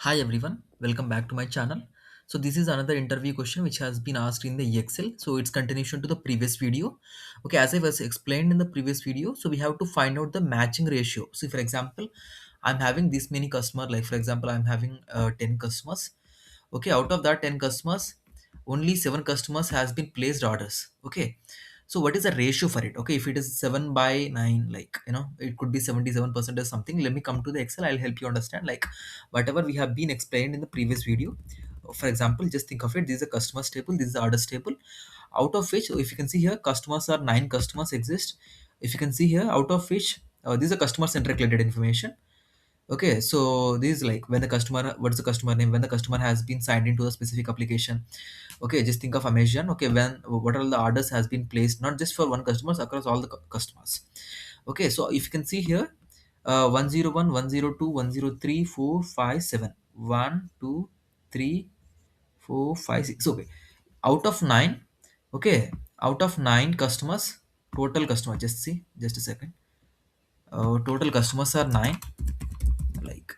Hi everyone, welcome back to my channel. So this is another interview question which has been asked in the EXL. So it's continuation to the previous video. Okay, as I was explained in the previous video, so we have to find out the matching ratio. So for example, I'm having this many customer, like for example, I'm having 10 customers. Okay, out of that 10 customers, only 7 customers has been placed orders. Okay, so what is the ratio for it? Okay, if it is 7 by 9, like it could be 77% or something. Let me come to the Excel, I'll help you understand like whatever we have been explained in the previous video. For example, just think of it, this is a customers table, this is the orders table, out of which, if you can see here, customers are 9 customers exist. If you can see here, out of which this is a customer centric related information. Okay, so this is like when the customer, what's the customer name, when the customer has been signed into a specific application. Okay, just think of Amazon. Okay, when what all the orders has been placed, not just for one customers, across all the customers. Okay, so if you can see here, 101, 102, 103, 4, 5, 7, 1, 2, 3, 4, 5, 6. Okay, out of 9. Okay, out of 9 customers, total customer, just see, just a second. Total customers are 9, like,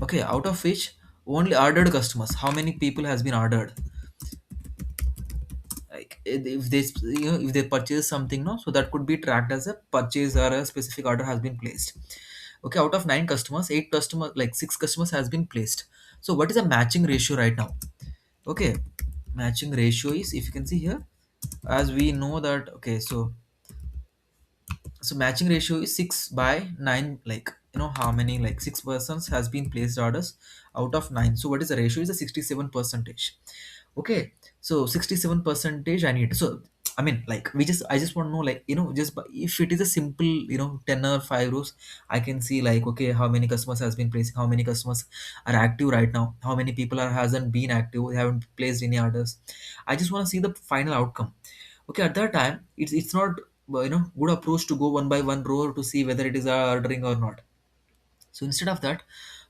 okay, out of which only ordered customers, how many people has been ordered, like if they if they purchase something, no, so that could be tracked as a purchase or a specific order has been placed. Okay, out of 9 customers, 8 customers, like 6 customers has been placed. So what is the matching ratio right now? Okay, matching ratio is, if you can see here, as we know that, okay, so matching ratio is 6 by 9, like how many, like 6 persons has been placed orders out of 9. So what is the ratio? Is a 67 percentage. Okay, so 67 percentage I need. So I mean, like, I just want to know, like, just if it is a simple, 10 or 5 rows, I can see like, okay, how many customers has been placing, how many customers are active right now, how many people are hasn't been active, they haven't placed any orders. I just want to see the final outcome. Okay, at that time, it's not good approach to go one by one row to see whether it is ordering or not. So instead of that,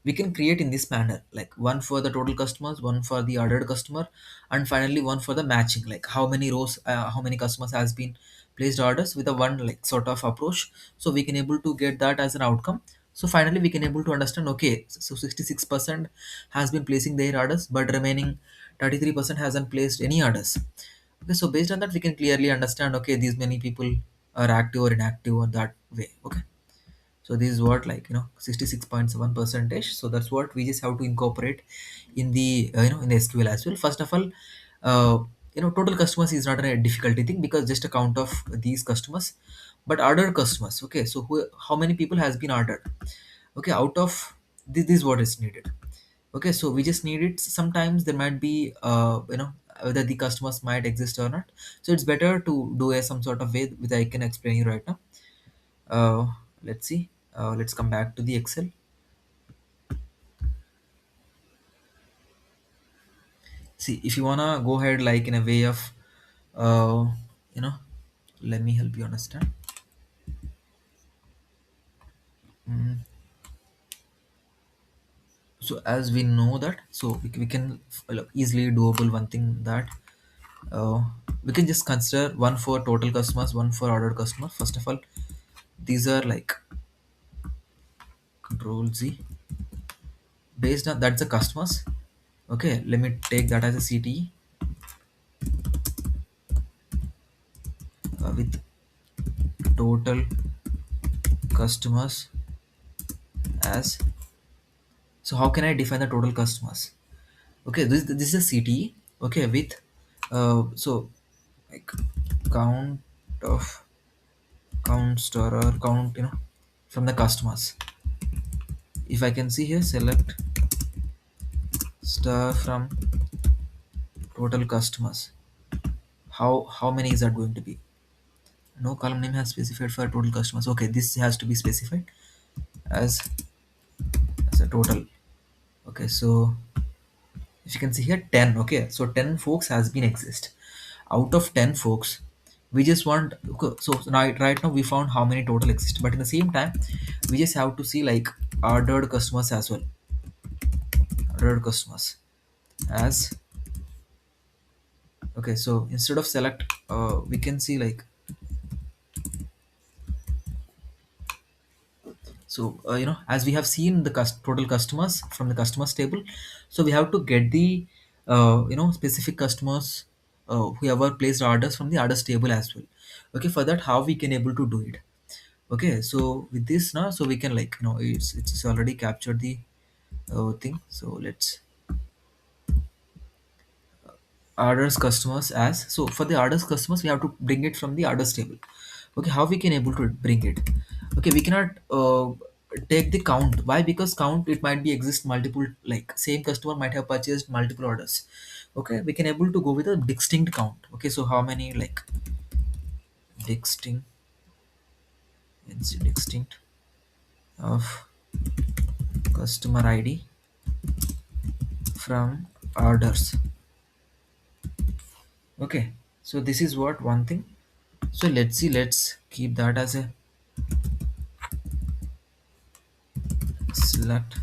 we can create in this manner, like one for the total customers, one for the ordered customer, and finally one for the matching, like how many rows, how many customers has been placed orders with a one, like, sort of approach. So we can able to get that as an outcome. So finally we can able to understand, okay, so 66% has been placing their orders, but remaining 33% hasn't placed any orders. Okay, so based on that, we can clearly understand, okay, these many people are active or inactive on that way. Okay, so this is what, like, 66.7 percentage. So that's what we just have to incorporate in the in the SQL as well. First of all, total customers is not a difficulty thing, because just a count of these customers. But ordered customers, okay, so how many people has been ordered? Okay, out of this is what is needed. Okay, so we just need it. Sometimes there might be whether the customers might exist or not. So it's better to do a some sort of way which I can explain you right now. Let's see. Let's come back to the Excel. See, if you wanna go ahead, like, in a way of, uh, you know, let me help you understand. Mm, so as we know that, so we can easily doable one thing, that uh, we can just consider one for total customers, one for ordered customer. First of all, these are like Control Z. Based on that's the customers. Okay, let me take that as a CTE, with total customers as. So how can I define the total customers? Okay, this is a CTE. Okay, with so, like, count of count star or count, from the customers. If I can see here, select star from total customers. How many is that going to be? No column name has specified for total customers. Okay, this has to be specified as as a total. Okay, so if you can see here, 10. Okay, so 10 folks has been exist. Out of 10 folks, we just want, okay, so right now we found how many total exist, but in the same time, we just have to see, like, ordered customers as well. Ordered customers as. Okay, so instead of select, we can see, like, So as we have seen the total customers from the customers table, so we have to get the specific customers whoever placed orders from the orders table as well. Okay, for that how we can able to do it. Okay, so with this now, so we can like it's already captured the thing. So let's orders customers as, so for the orders customers we have to bring it from the orders table. Okay, how we can able to bring it? Okay, we cannot take the count. Why? Because count, it might be exist multiple, like same customer might have purchased multiple orders. Okay, we can able to go with a distinct count. Okay, so how many, like distinct, it's distinct of customer id from orders. Okay, so this is what one thing. So let's see, let's keep that as a select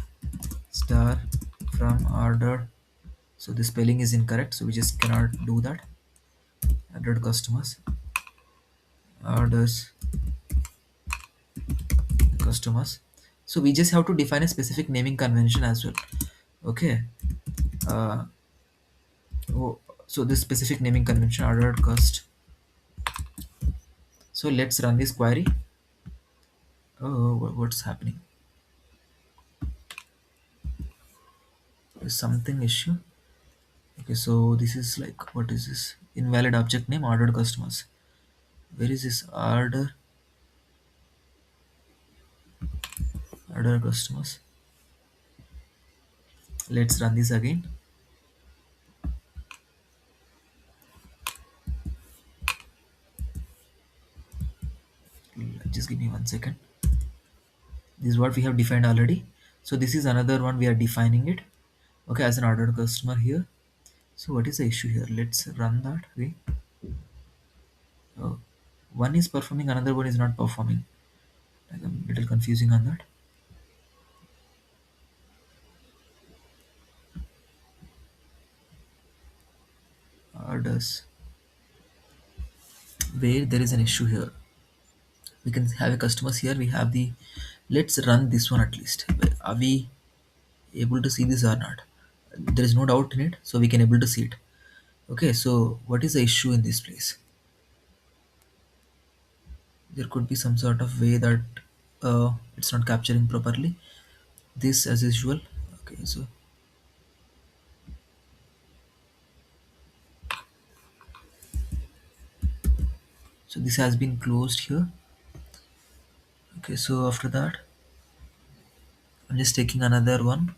star from order. So the spelling is incorrect, so we just cannot do that. Added customers, orders customers. So we just have to define a specific naming convention as well. Okay, uh, oh, so this specific naming convention ordered cust. So let's run this query. Oh, what's happening? Is something issue? Okay, so this is like, what is this? Invalid object name ordered customers. Where is this order customers? Let's run this again. Just give me 1 second. This is what we have defined already. So this is another one we are defining it. Okay, as an ordered customer here. So what is the issue here? Let's run that way. Oh, one is performing, another one is not performing. Like I'm a little confusing on that. Orders. Where there is an issue here. We can have a customers here. We have the. Let's run this one at least. Are we able to see this or not? There is no doubt in it, so we can able to see it. Okay, so what is the issue in this place? There could be some sort of way that it's not capturing properly. This as usual. Okay, so this has been closed here. Okay, so after that I'm just taking another one.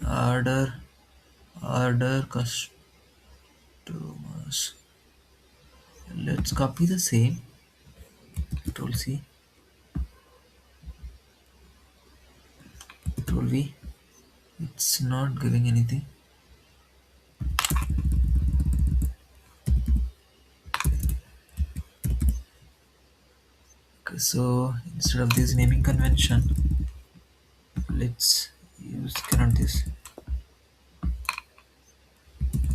Order order customers. Let's copy the same. Control C, Control V. It's not giving anything. Okay, so instead of this naming convention, let's use cannot this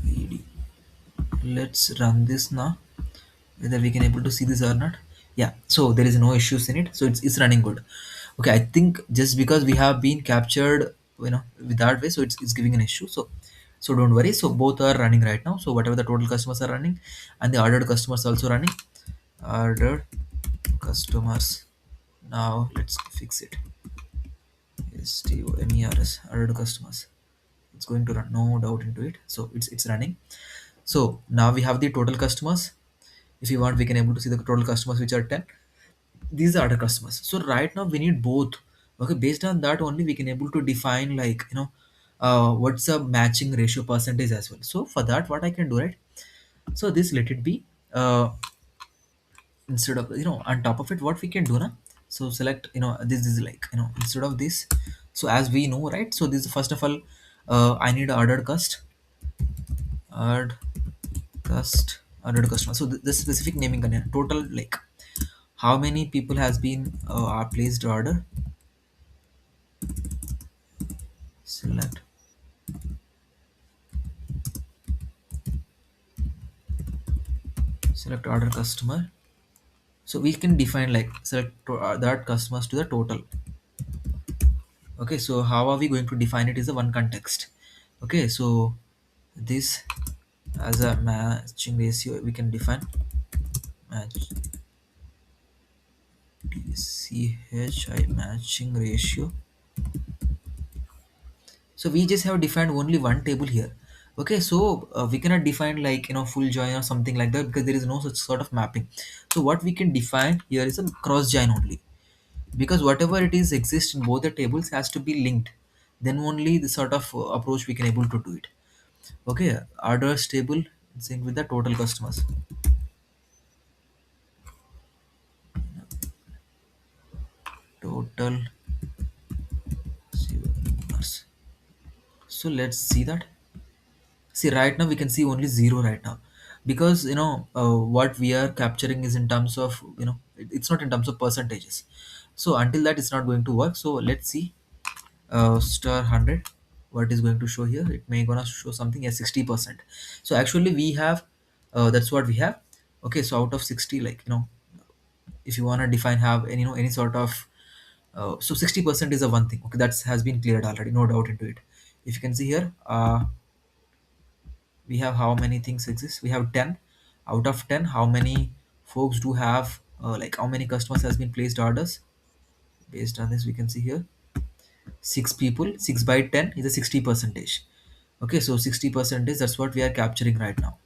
ed. Let's run this now. Whether we can able to see this or not. Yeah, so there is no issues in it, so it's running good. Okay, I think just because we have been captured with that way, so it's giving an issue. So don't worry, so both are running right now. So whatever the total customers are running and the ordered customers also running. Ordered customers. Now let's fix it. STOMERS, ordered customers. It's going to run, no doubt into it. So it's running. So now we have the total customers. If you want, we can able to see the total customers which are 10. These are the customers. So right now we need both. Okay, based on that only we can able to define, like what's the matching ratio percentage as well. So for that, what I can do, right? So this, let it be instead of on top of it, what we can do now. So select, this is like, instead of this. So as we know, right, so this first of all, I need ordered cust, ordered cust, ordered customer. So the specific naming content total, like how many people has been are placed order. Select select order customer, So we can define like select that customers to the total. Okay, so how are we going to define it is a one context. Okay, so this as a matching ratio we can define match DCHI matching ratio. So we just have defined only one table here. Okay, so we cannot define like full join or something like that because there is no such sort of mapping. So what we can define here is a cross join only, because whatever it is exists in both the tables has to be linked. Then only the sort of approach we can able to do it. Okay, orders table sync with the total customers. Total customers. So let's see that. See, right now we can see only zero right now, because what we are capturing is in terms of it's not in terms of percentages. So until that it's not going to work. So let's see, star 100, what is going to show here. It may gonna show something as 60%. So actually we have that's what we have. Okay, so out of 60, like if you want to define have any any sort of so 60% is a one thing. Okay, that has been cleared already, no doubt into it. If you can see here, we have how many things exist. We have 10. Out of 10, how many folks do have like how many customers has been placed orders. Based on this we can see here, 6 people. 6 by 10 is a 60 percentage. Okay, so 60 percentage, that's what we are capturing right now.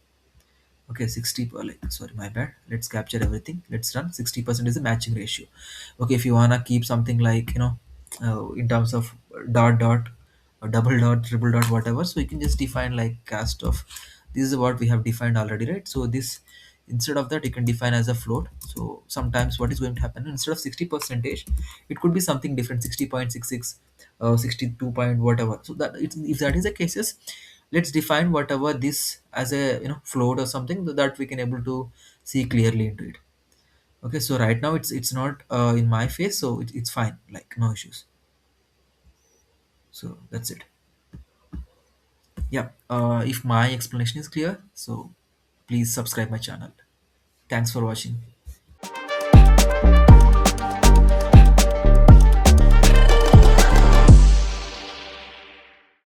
Okay, 60 like sorry, my bad. Let's capture everything. Let's run. 60% is a matching ratio. Okay, if you wanna keep something like in terms of dot dot or double dot, triple dot, whatever, so you can just define like cast of. This is what we have defined already, right? So this, instead of that, you can define as a float. So sometimes what is going to happen, instead of 60 percentage, it could be something different, 60.66, 62 point whatever. So that it's, if that is the cases, let's define whatever this as a float or something, so that we can able to see clearly into it. Okay, so right now it's not in my face, so it's fine, like no issues. So that's it. Yeah, if my explanation is clear, so please subscribe my channel. Thanks for watching.